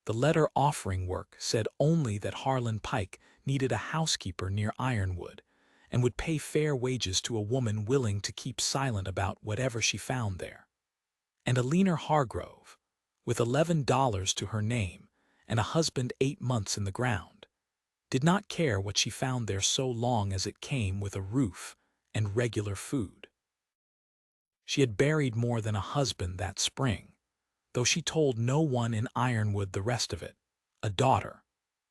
The letter offering work said only that Harlan Pike needed a housekeeper near Ironwood and would pay fair wages to a woman willing to keep silent about whatever she found there. And Alina Hargrove, with $11 to her name and a husband 8 months in the ground, did not care what she found there so long as it came with a roof and regular food. She had buried more than a husband that spring, though she told no one in Ironwood the rest of it, a daughter,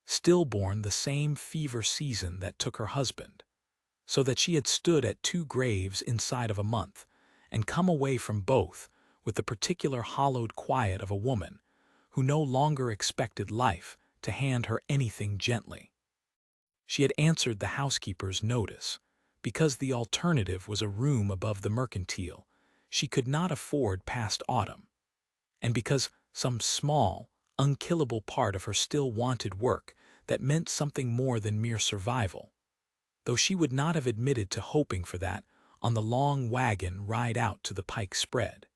stillborn the same fever season that took her husband, so that she had stood at 2 graves inside of a month and come away from both with the particular hollowed quiet of a woman who no longer expected life to hand her anything gently. She had answered the housekeeper's notice because the alternative was a room above the mercantile she could not afford past autumn, and because some small, unkillable part of her still wanted work that meant something more than mere survival, though she would not have admitted to hoping for that on the long wagon ride out to the Pike spread.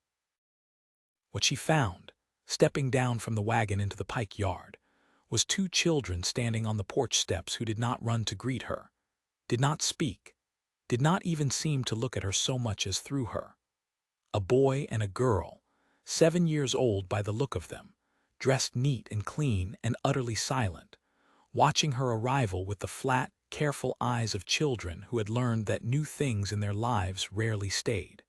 What she found, stepping down from the wagon into the Pike yard, was 2 children standing on the porch steps who did not run to greet her, did not speak, did not even seem to look at her so much as through her. A boy and a girl, 7 years old by the look of them, dressed neat and clean and utterly silent, watching her arrival with the flat, careful eyes of children who had learned that new things in their lives rarely stayed.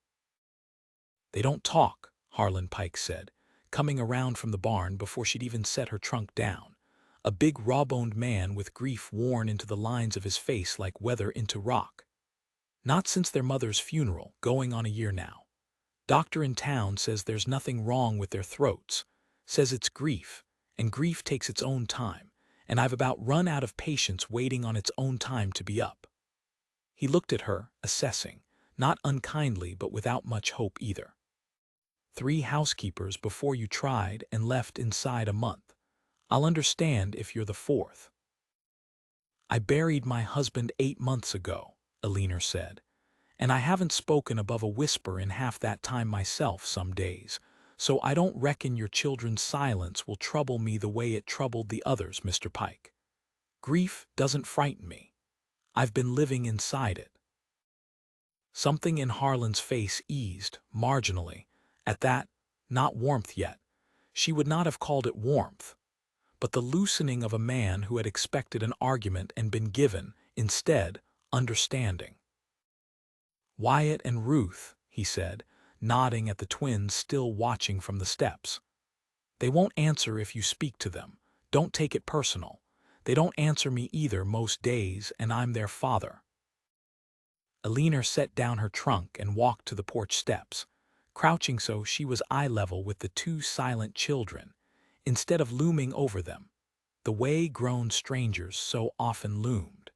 "They don't talk," Harlan Pike said, coming around from the barn before she'd even set her trunk down, a big raw-boned man with grief worn into the lines of his face like weather into rock. "Not since their mother's funeral, going on a year now. Doctor in town says there's nothing wrong with their throats, says it's grief, and grief takes its own time, and I've about run out of patience waiting on its own time to be up." He looked at her, assessing, not unkindly but without much hope either. 3 housekeepers before you tried and left inside a month. I'll understand if you're the 4th. "I buried my husband 8 months ago," Alina said, "and I haven't spoken above a whisper in half that time myself some days, so I don't reckon your children's silence will trouble me the way it troubled the others, Mr. Pike. Grief doesn't frighten me. I've been living inside it." Something in Harlan's face eased, marginally, at that, not warmth yet. She would not have called it warmth, but the loosening of a man who had expected an argument and been given, instead, understanding. "Wyatt and Ruth," he said, nodding at the twins still watching from the steps. "They won't answer if you speak to them. Don't take it personal. They don't answer me either most days, and I'm their father." Alina set down her trunk and walked to the porch steps, crouching so she was eye-level with the 2 silent children, instead of looming over them, the way grown strangers so often loomed.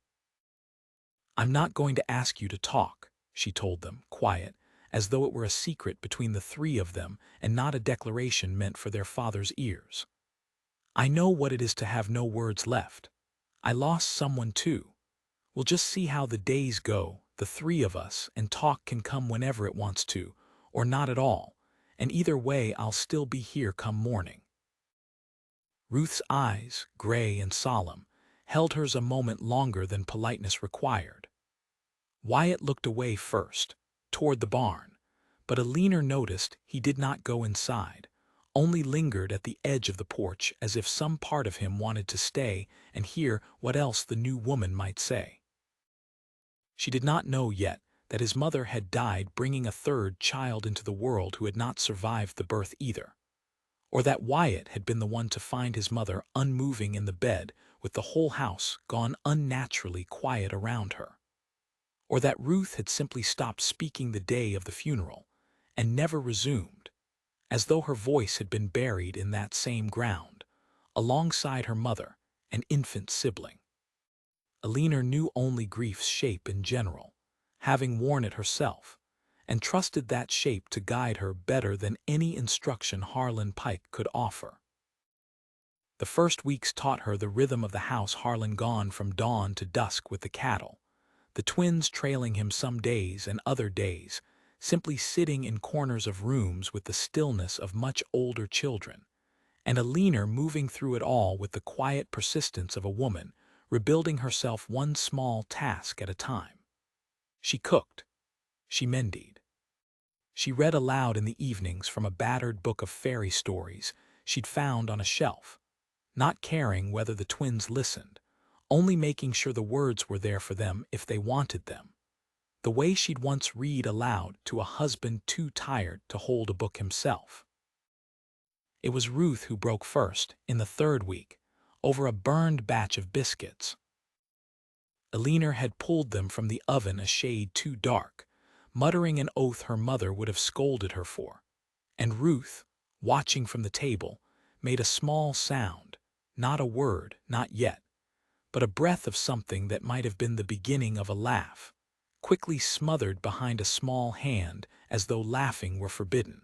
"I'm not going to ask you to talk," she told them, quiet, as though it were a secret between the 3 of them and not a declaration meant for their father's ears. "I know what it is to have no words left. I lost someone too. We'll just see how the days go, the 3 of us, and talk can come whenever it wants to, or not at all, and either way I'll still be here come morning." Ruth's eyes, gray and solemn, held hers a moment longer than politeness required. Wyatt looked away first, toward the barn, but Alina noticed he did not go inside, only lingered at the edge of the porch as if some part of him wanted to stay and hear what else the new woman might say. She did not know yet that his mother had died bringing a 3rd child into the world who had not survived the birth either, or that Wyatt had been the one to find his mother unmoving in the bed with the whole house gone unnaturally quiet around her, or that Ruth had simply stopped speaking the day of the funeral and never resumed, as though her voice had been buried in that same ground, alongside her mother, an infant sibling. Alina knew only grief's shape in general, having worn it herself, and trusted that shape to guide her better than any instruction Harlan Pike could offer. The first weeks taught her the rhythm of the house Harlan gone from dawn to dusk with the cattle, the twins trailing him some days and other days, simply sitting in corners of rooms with the stillness of much older children, and Alina moving through it all with the quiet persistence of a woman, rebuilding herself one small task at a time. She cooked. She mended. She read aloud in the evenings from a battered book of fairy stories she'd found on a shelf, not caring whether the twins listened, only making sure the words were there for them if they wanted them, the way she'd once read aloud to a husband too tired to hold a book himself. It was Ruth who broke first, in the third week, over a burned batch of biscuits. Alina had pulled them from the oven a shade too dark, muttering an oath her mother would have scolded her for, and Ruth, watching from the table, made a small sound, not a word, not yet, but a breath of something that might have been the beginning of a laugh, quickly smothered behind a small hand as though laughing were forbidden.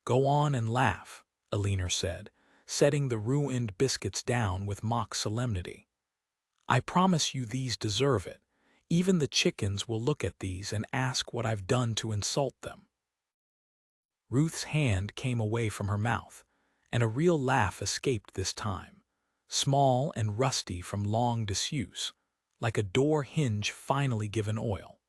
"Go on and laugh," Alina said, setting the ruined biscuits down with mock solemnity. "I promise you these deserve it. Even the chickens will look at these and ask what I've done to insult them." Ruth's hand came away from her mouth, and a real laugh escaped this time, small and rusty from long disuse, like a door hinge finally given oil.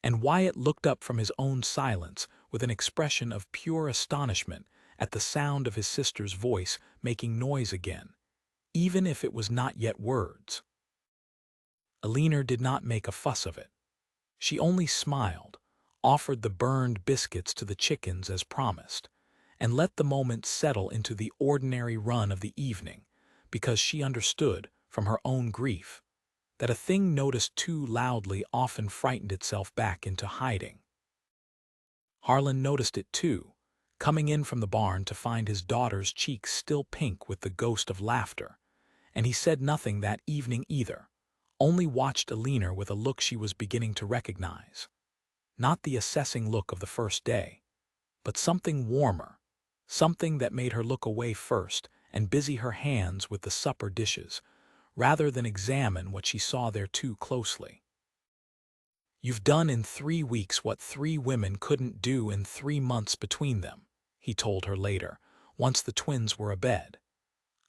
And Wyatt looked up from his own silence with an expression of pure astonishment at the sound of his sister's voice making noise again, even if it was not yet words. Alina did not make a fuss of it. She only smiled, offered the burned biscuits to the chickens as promised, and let the moment settle into the ordinary run of the evening, because she understood, from her own grief, that a thing noticed too loudly often frightened itself back into hiding. Harlan noticed it too, coming in from the barn to find his daughter's cheeks still pink with the ghost of laughter, and he said nothing that evening either, only watched Alina with a look she was beginning to recognize. Not the assessing look of the first day, but something warmer, something that made her look away first and busy her hands with the supper dishes, rather than examine what she saw there too closely. "You've done in 3 weeks what 3 women couldn't do in 3 months between them," he told her later, once the twins were abed.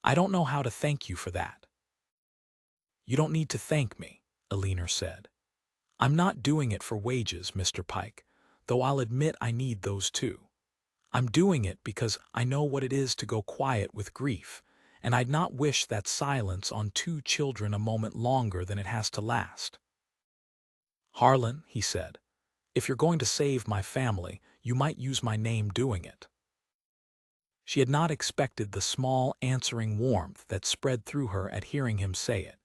"I don't know how to thank you for that." "You don't need to thank me," Alina said. "I'm not doing it for wages, Mr. Pike, though I'll admit I need those too. I'm doing it because I know what it is to go quiet with grief, and I'd not wish that silence on 2 children a moment longer than it has to last." "Harlan," he said, "if you're going to save my family, you might use my name doing it." She had not expected the small answering warmth that spread through her at hearing him say it,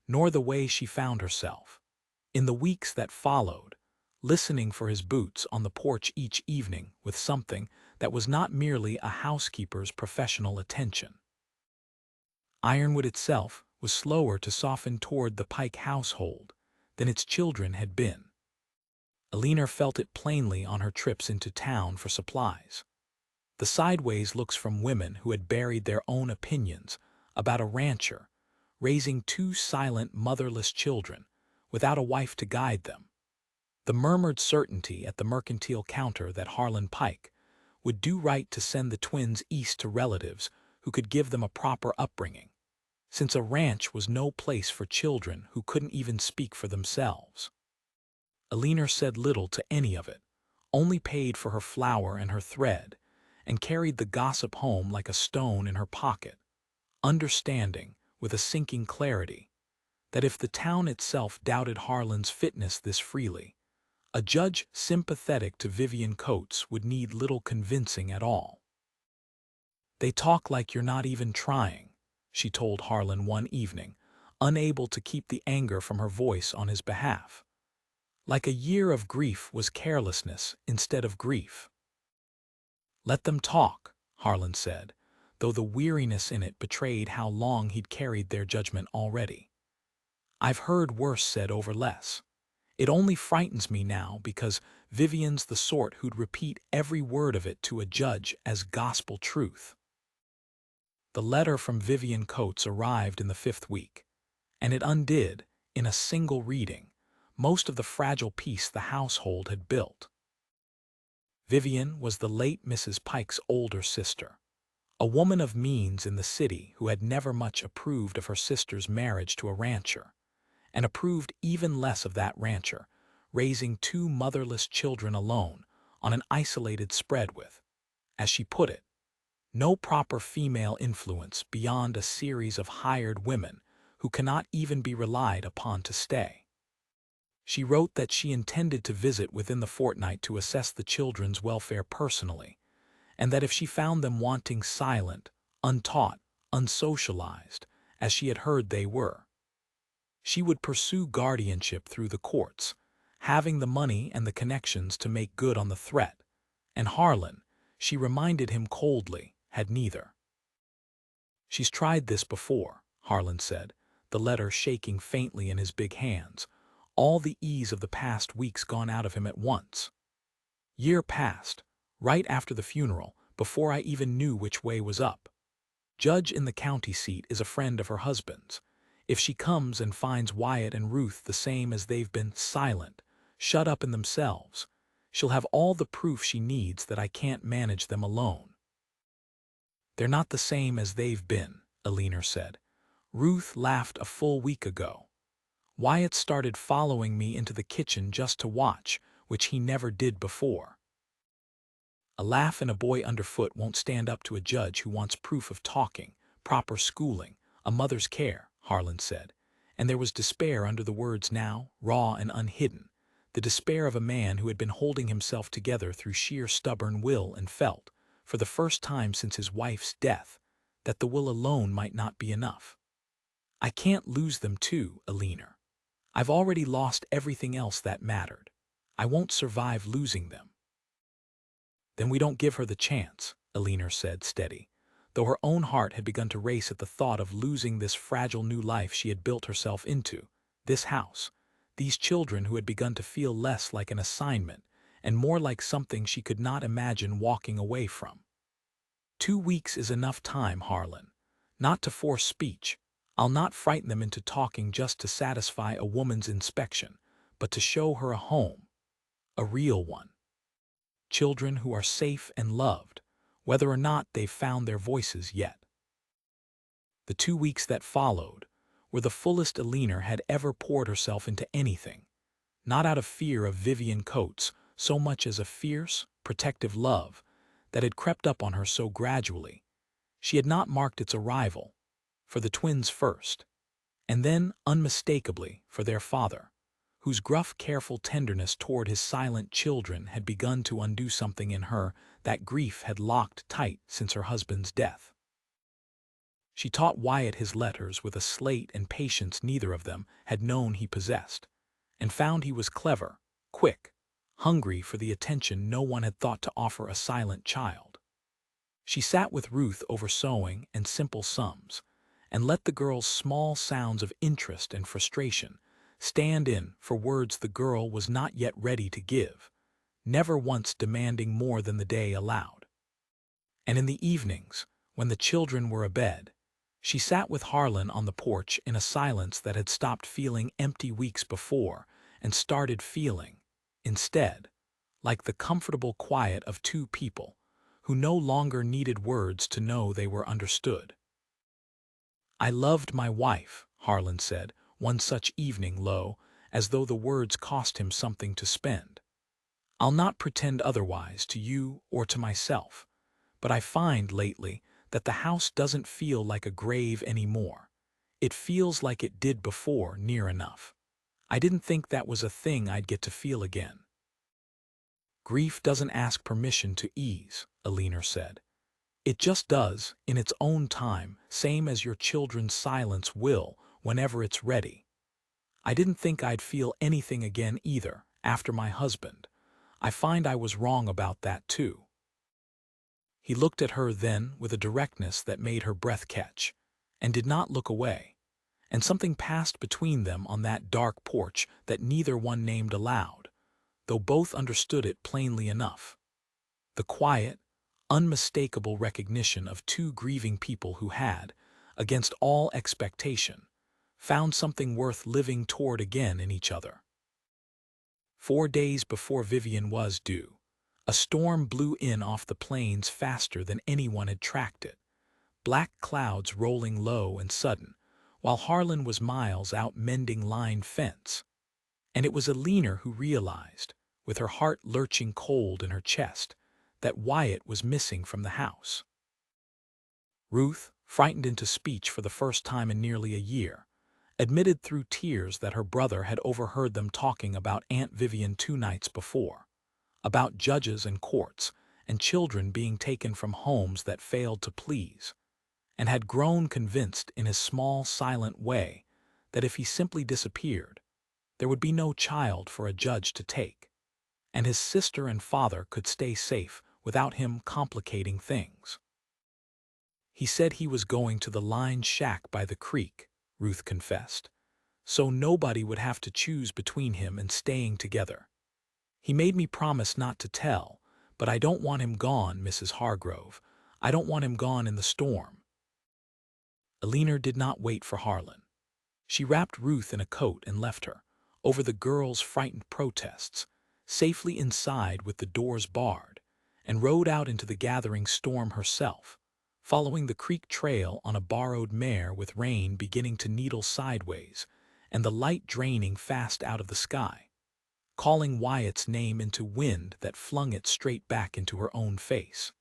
nor the way she found herself, in the weeks that followed, listening for his boots on the porch each evening with something that was not merely a housekeeper's professional attention. Ironwood itself was slower to soften toward the Pike household than its children had been. Alina felt it plainly on her trips into town for supplies. The sideways looks from women who had buried their own opinions about a rancher raising 2 silent, motherless children without a wife to guide them. The murmured certainty at the mercantile counter that Harlan Pike would do right to send the twins east to relatives who could give them a proper upbringing, since a ranch was no place for children who couldn't even speak for themselves. Alina said little to any of it, only paid for her flour and her thread, and carried the gossip home like a stone in her pocket, understanding, with a sinking clarity, that if the town itself doubted Harlan's fitness this freely, a judge sympathetic to Vivian Coates would need little convincing at all. "They talk like you're not even trying," she told Harlan one evening, unable to keep the anger from her voice on his behalf. Like a year of grief was carelessness instead of grief. "Let them talk," Harlan said, though the weariness in it betrayed how long he'd carried their judgment already. "I've heard worse said over less. It only frightens me now because Vivian's the sort who'd repeat every word of it to a judge as gospel truth." The letter from Vivian Coates arrived in the 5th week, and it undid, in a single reading, most of the fragile peace the household had built. Vivian was the late Mrs. Pike's older sister, a woman of means in the city who had never much approved of her sister's marriage to a rancher, and approved even less of that rancher raising two motherless children alone on an isolated spread with, as she put it, no proper female influence beyond a series of hired women who cannot even be relied upon to stay. She wrote that she intended to visit within the fortnight to assess the children's welfare personally, and that if she found them wanting silent, untaught, unsocialized, as she had heard they were, she would pursue guardianship through the courts, having the money and the connections to make good on the threat, and Harlan, she reminded him coldly, had neither. "She's tried this before," Harlan said, the letter shaking faintly in his big hands, all the ease of the past weeks gone out of him at once. "Year passed, right after the funeral, before I even knew which way was up. Judge in the county seat is a friend of her husband's. If she comes and finds Wyatt and Ruth the same as they've been, silent, shut up in themselves, she'll have all the proof she needs that I can't manage them alone." "They're not the same as they've been," Alina said. "Ruth laughed a full week ago. Wyatt started following me into the kitchen just to watch, which he never did before." "A laugh and a boy underfoot won't stand up to a judge who wants proof of talking, proper schooling, a mother's care," Harlan said, and there was despair under the words now, raw and unhidden, the despair of a man who had been holding himself together through sheer stubborn will and felt, for the first time since his wife's death, that the will alone might not be enough. "I can't lose them too, Alina. I've already lost everything else that mattered. I won't survive losing them." "Then we don't give her the chance," Alina said, steady, though her own heart had begun to race at the thought of losing this fragile new life she had built herself into, this house, these children who had begun to feel less like an assignment and more like something she could not imagine walking away from. "2 weeks is enough time, Harlan. Not to force speech. I'll not frighten them into talking just to satisfy a woman's inspection, but to show her a home, a real one. Children who are safe and loved, whether or not they've found their voices yet." The 2 weeks that followed were the fullest Alina had ever poured herself into anything, not out of fear of Vivian Coates so much as a fierce, protective love that had crept up on her so gradually. She had not marked its arrival, for the twins first, and then unmistakably for their father, whose gruff, careful tenderness toward his silent children had begun to undo something in her that grief had locked tight since her husband's death. She taught Wyatt his letters with a slate and patience neither of them had known he possessed, and found he was clever, quick, hungry for the attention no one had thought to offer a silent child. She sat with Ruth over sewing and simple sums, and let the girl's small sounds of interest and frustration stand in for words the girl was not yet ready to give, never once demanding more than the day allowed. And in the evenings, when the children were abed, she sat with Harlan on the porch in a silence that had stopped feeling empty weeks before and started feeling, instead, like the comfortable quiet of two people who no longer needed words to know they were understood. "I loved my wife," Harlan said, one such evening low, as though the words cost him something to spend. "I'll not pretend otherwise to you or to myself, but I find lately that the house doesn't feel like a grave anymore. It feels like it did before, near enough. I didn't think that was a thing I'd get to feel again." "Grief doesn't ask permission to ease," Alina said. "It just does, in its own time, same as your children's silence will, whenever it's ready. I didn't think I'd feel anything again either, after my husband. I find I was wrong about that too." He looked at her then with a directness that made her breath catch, and did not look away, and something passed between them on that dark porch that neither one named aloud, though both understood it plainly enough. The quiet, unmistakable recognition of two grieving people who had, against all expectation, found something worth living toward again in each other. 4 days before Vivian was due, a storm blew in off the plains faster than anyone had tracked it, black clouds rolling low and sudden, while Harlan was miles out mending line fence. And it was Alina who realized, with her heart lurching cold in her chest, that Wyatt was missing from the house. Ruth, frightened into speech for the first time in nearly a year, admitted through tears that her brother had overheard them talking about Aunt Vivian 2 nights before, about judges and courts, and children being taken from homes that failed to please, and had grown convinced in his small, silent way that if he simply disappeared, there would be no child for a judge to take, and his sister and father could stay safe without him complicating things. He said he was going to the line shack by the creek, Ruth confessed, so nobody would have to choose between him and staying together. He made me promise not to tell, but I don't want him gone, Mrs. Hargrove. I don't want him gone in the storm. Alina did not wait for Harlan. She wrapped Ruth in a coat and left her, over the girls' frightened protests, safely inside with the doors barred, and rode out into the gathering storm herself, following the creek trail on a borrowed mare with rain beginning to needle sideways and the light draining fast out of the sky, calling Wyatt's name into wind that flung it straight back into her own face.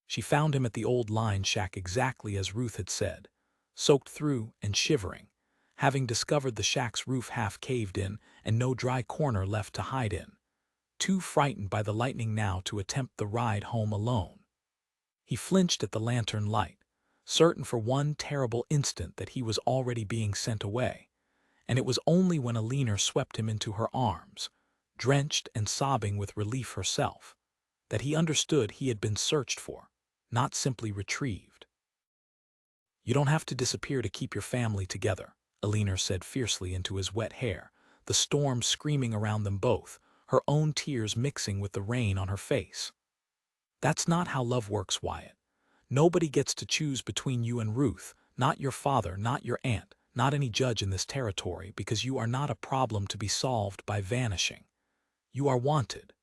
She found him at the old line shack exactly as Ruth had said, soaked through and shivering, having discovered the shack's roof half caved in and no dry corner left to hide in, too frightened by the lightning now to attempt the ride home alone. He flinched at the lantern light, certain for one terrible instant that he was already being sent away, and it was only when Alina swept him into her arms, drenched and sobbing with relief herself, that he understood he had been searched for, not simply retrieved. "You don't have to disappear to keep your family together," Alina said fiercely into his wet hair, the storm screaming around them both, her own tears mixing with the rain on her face. "That's not how love works, Wyatt. Nobody gets to choose between you and Ruth, not your father, not your aunt, not any judge in this territory, because you are not a problem to be solved by vanishing. You are wanted.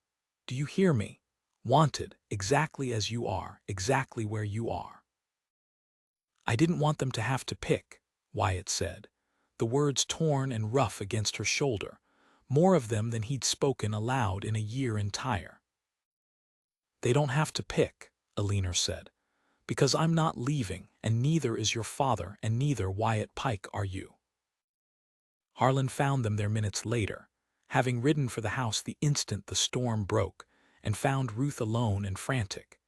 Do you hear me? Wanted, exactly as you are, exactly where you are." "I didn't want them to have to pick," Wyatt said, the words torn and rough against her shoulder, more of them than he'd spoken aloud in a year entire. "They don't have to pick," Alina said, "because I'm not leaving, and neither is your father, and neither Wyatt Pike are you." Harlan found them there minutes later, having ridden for the house the instant the storm broke, and found Ruth alone and frantic,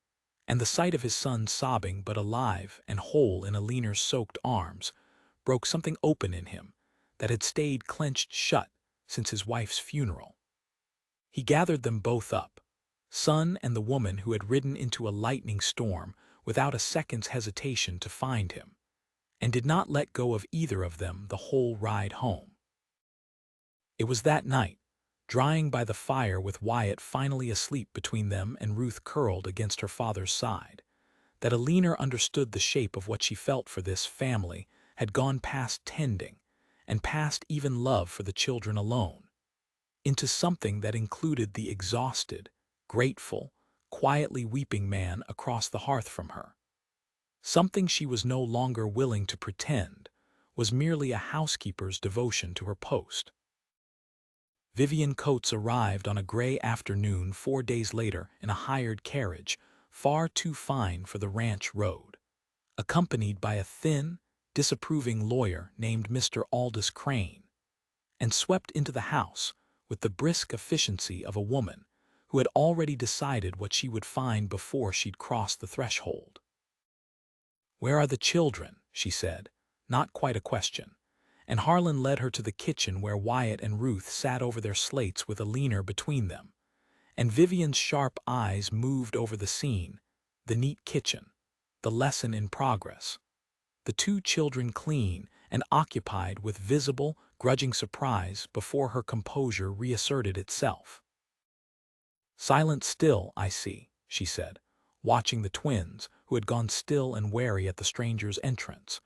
and the sight of his son sobbing but alive and whole in Alina's soaked arms broke something open in him that had stayed clenched shut since his wife's funeral. He gathered them both up, son and the woman who had ridden into a lightning storm without a second's hesitation to find him, and did not let go of either of them the whole ride home. It was that night, drying by the fire with Wyatt finally asleep between them and Ruth curled against her father's side, that Alina understood the shape of what she felt for this family had gone past tending, and past even love for the children alone, into something that included the exhausted, grateful, quietly weeping man across the hearth from her. Something she was no longer willing to pretend was merely a housekeeper's devotion to her post. Vivian Coates arrived on a gray afternoon 4 days later in a hired carriage, far too fine for the ranch road, accompanied by a thin, disapproving lawyer named Mr. Aldous Crane, and swept into the house with the brisk efficiency of a woman who had already decided what she would find before she'd crossed the threshold. "Where are the children?" she said, not quite a question, and Harlan led her to the kitchen where Wyatt and Ruth sat over their slates with Alina between them, and Vivian's sharp eyes moved over the scene, the neat kitchen, the lesson in progress, the two children clean and occupied with visible, grudging surprise before her composure reasserted itself. "Silent still, I see," she said, watching the twins, who had gone still and wary at the stranger's entrance,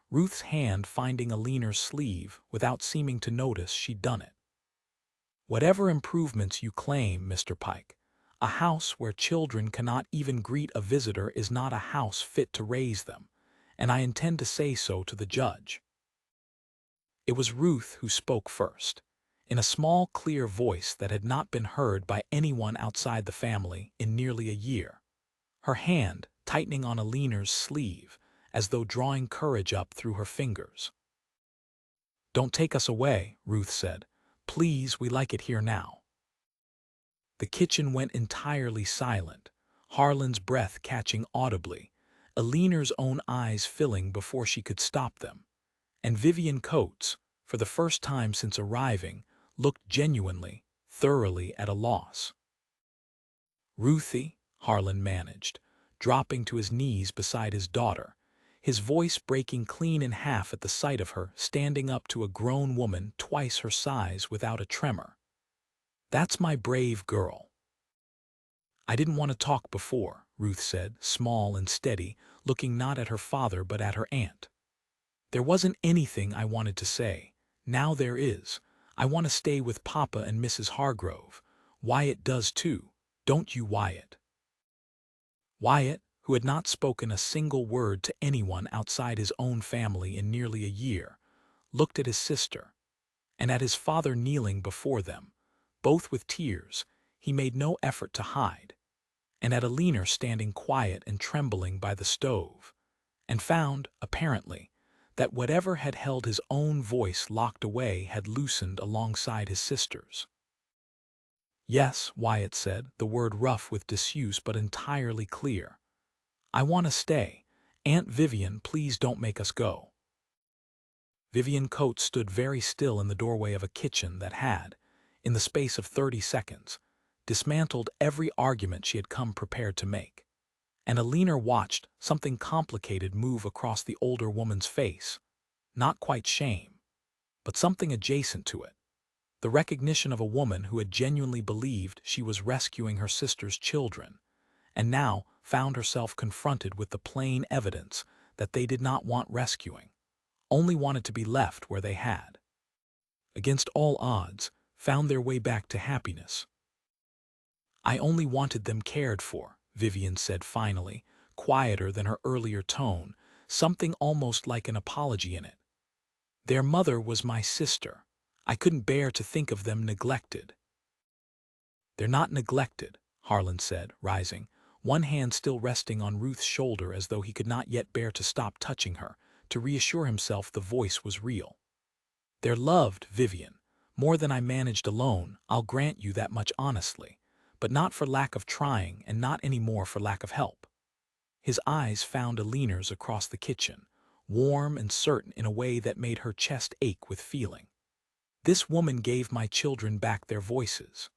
Ruth's hand finding Alina's sleeve without seeming to notice she'd done it. "Whatever improvements you claim, Mr. Pike, A house where children cannot even greet a visitor is not a house fit to raise them, and I intend to say so to the judge." It was Ruth who spoke first, in a small, clear voice that had not been heard by anyone outside the family in nearly a year, her hand tightening on Aliner's sleeve as though drawing courage up through her fingers. "Don't take us away," Ruth said. "Please, we like it here now." The kitchen went entirely silent, Harlan's breath catching audibly, Aliner's own eyes filling before she could stop them, and Vivian Coates, for the first time since arriving, looked genuinely, thoroughly at a loss. "Ruthie," Harlan managed, dropping to his knees beside his daughter, his voice breaking clean in half at the sight of her standing up to a grown woman twice her size without a tremor. "That's my brave girl." "I didn't want to talk before," Ruth said, small and steady, looking not at her father but at her aunt. "There wasn't anything I wanted to say. Now there is. I want to stay with Papa and Mrs. Hargrove. Wyatt does too. Don't you, Wyatt?" Wyatt, who had not spoken a single word to anyone outside his own family in nearly a year, looked at his sister, and at his father kneeling before them, both with tears he made no effort to hide, and at Alina standing quiet and trembling by the stove, and found, apparently, that whatever had held his own voice locked away had loosened alongside his sister's. "Yes," Wyatt said, the word rough with disuse but entirely clear. "I want to stay. Aunt Vivian, please don't make us go." Vivian Coates stood very still in the doorway of a kitchen that had, in the space of 30 seconds, dismantled every argument she had come prepared to make, and Alina watched something complicated move across the older woman's face, not quite shame, but something adjacent to it, the recognition of a woman who had genuinely believed she was rescuing her sister's children, and now found herself confronted with the plain evidence that they did not want rescuing, only wanted to be left where they had, against all odds, found their way back to happiness. "I only wanted them cared for," Vivian said finally, quieter than her earlier tone, something almost like an apology in it. "Their mother was my sister. I couldn't bear to think of them neglected." "They're not neglected," Harlan said, rising, one hand still resting on Ruth's shoulder as though he could not yet bear to stop touching her, to reassure himself the voice was real. "They're loved, Vivian, more than I managed alone, I'll grant you that much honestly, but not for lack of trying and not any more for lack of help." His eyes found Alina's across the kitchen, warm and certain in a way that made her chest ache with feeling. "This woman gave my children back their voices.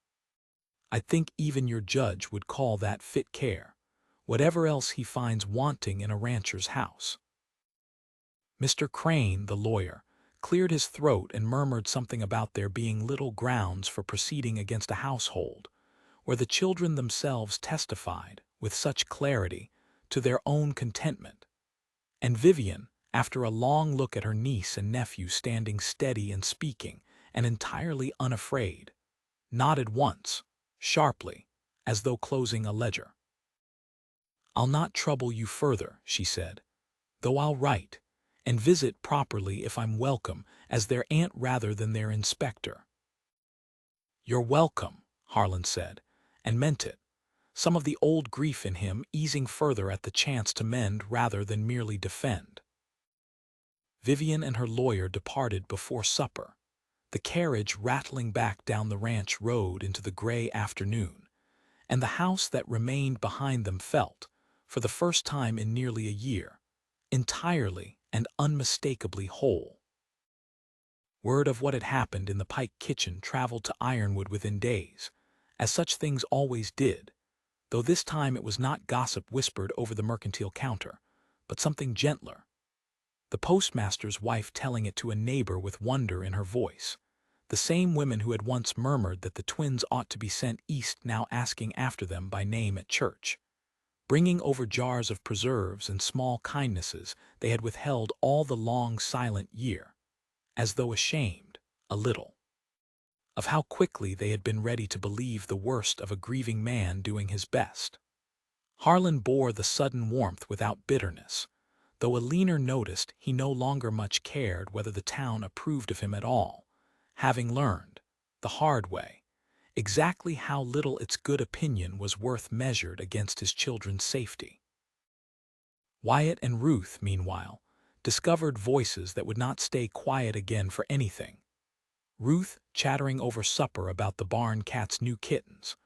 I think even your judge would call that fit care, whatever else he finds wanting in a rancher's house." Mr. Crane, the lawyer, cleared his throat and murmured something about there being little grounds for proceeding against a household where the children themselves testified, with such clarity, to their own contentment, and Vivian, after a long look at her niece and nephew standing steady and speaking, and entirely unafraid, nodded once, sharply, as though closing a ledger. "I'll not trouble you further," she said, "though I'll write, and visit properly if I'm welcome as their aunt rather than their inspector." "You're welcome," Harlan said, and meant it, some of the old grief in him easing further at the chance to mend rather than merely defend. Vivian and her lawyer departed before supper, the carriage rattling back down the ranch road into the gray afternoon, and the house that remained behind them felt, for the first time in nearly a year, entirely and unmistakably whole. Word of what had happened in the Pike kitchen traveled to Ironwood within days, as such things always did, though this time it was not gossip whispered over the mercantile counter, but something gentler. The postmaster's wife telling it to a neighbor with wonder in her voice, the same women who had once murmured that the twins ought to be sent east now asking after them by name at church, bringing over jars of preserves and small kindnesses they had withheld all the long silent year, as though ashamed, a little. of how quickly they had been ready to believe the worst of a grieving man doing his best. Harlan bore the sudden warmth without bitterness, though Alina noticed he no longer much cared whether the town approved of him at all, having learned, the hard way, exactly how little its good opinion was worth measured against his children's safety. Wyatt and Ruth, meanwhile, discovered voices that would not stay quiet again for anything. Ruth chattering over supper about the barn cat's new kittens,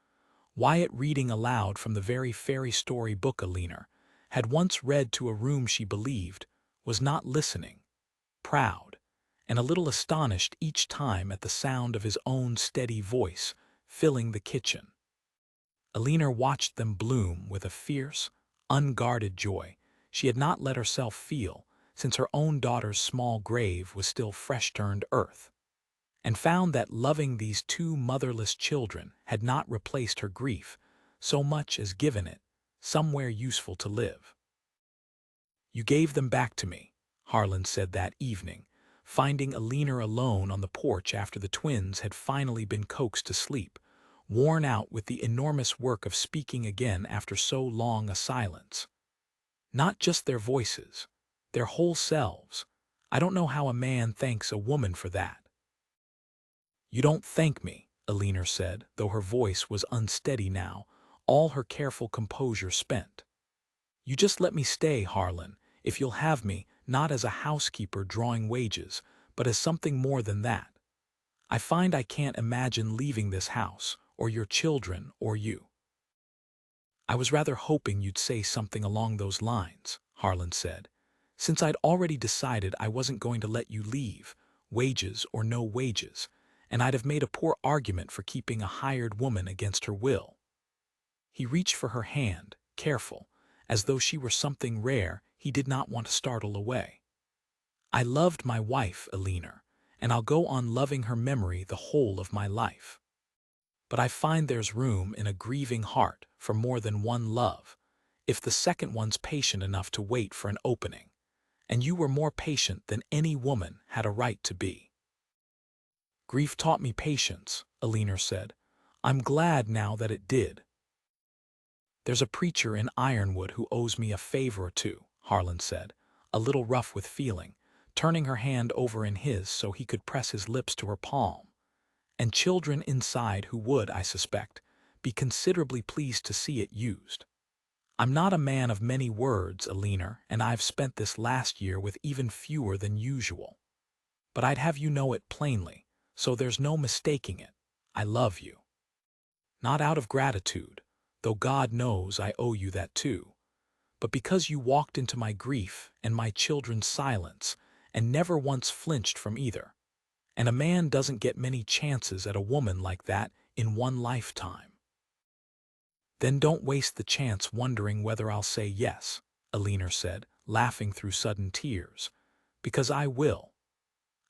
Wyatt reading aloud from the very fairy story book Alina had once read to a room she believed was not listening, proud, and a little astonished each time at the sound of his own steady voice filling the kitchen. Alina watched them bloom with a fierce, unguarded joy she had not let herself feel since her own daughter's small grave was still fresh-turned earth, and found that loving these two motherless children had not replaced her grief so much as given it somewhere useful to live. "You gave them back to me," Harlan said that evening, finding Alina alone on the porch after the twins had finally been coaxed to sleep, worn out with the enormous work of speaking again after so long a silence. "Not just their voices, their whole selves. I don't know how a man thanks a woman for that." "You don't thank me," Alina said, though her voice was unsteady now, all her careful composure spent. "You just let me stay, Harlan, if you'll have me, not as a housekeeper drawing wages, but as something more than that. I find I can't imagine leaving this house, or your children, or you." "I was rather hoping you'd say something along those lines," Harlan said, "since I'd already decided I wasn't going to let you leave, wages or no wages, and I'd have made a poor argument for keeping a hired woman against her will." He reached for her hand, careful, as though she were something rare he did not want to startle away. "I loved my wife, Alina, and I'll go on loving her memory the whole of my life. But I find there's room in a grieving heart for more than one love, if the second one's patient enough to wait for an opening, and you were more patient than any woman had a right to be." "Grief taught me patience," Alina said. "I'm glad now that it did." "There's a preacher in Ironwood who owes me a favor or two," Harlan said, a little rough with feeling, turning her hand over in his so he could press his lips to her palm, "and children inside who would, I suspect, be considerably pleased to see it used. I'm not a man of many words, Alina, and I've spent this last year with even fewer than usual. But I'd have you know it plainly, so there's no mistaking it. I love you. Not out of gratitude, though God knows I owe you that too, but because you walked into my grief and my children's silence and never once flinched from either. And a man doesn't get many chances at a woman like that in one lifetime." "Then don't waste the chance wondering whether I'll say yes," Alina said, laughing through sudden tears, "because I will.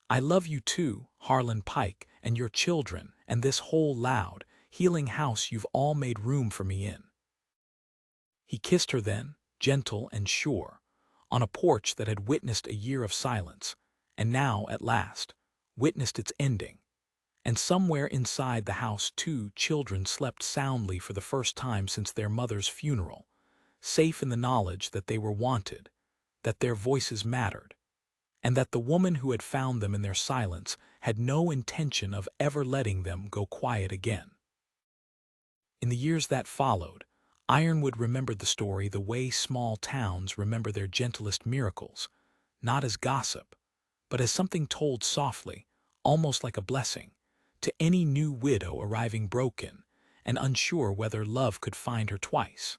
I love you too, Harlan Pike, and your children, and this whole loud, healing house you've all made room for me in." He kissed her then, gentle and sure, on a porch that had witnessed a year of silence, and now, at last, witnessed its ending, and somewhere inside the house two children slept soundly for the first time since their mother's funeral, safe in the knowledge that they were wanted, that their voices mattered, and that the woman who had found them in their silence had no intention of ever letting them go quiet again. In the years that followed, Ironwood remembered the story the way small towns remember their gentlest miracles, not as gossip, but as something told softly, almost like a blessing, to any new widow arriving broken and unsure whether love could find her twice.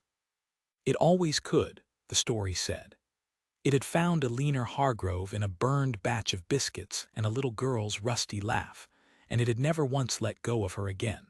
It always could, the story said. It had found Alina Hargrove in a burned batch of biscuits and a little girl's rusty laugh, and it had never once let go of her again.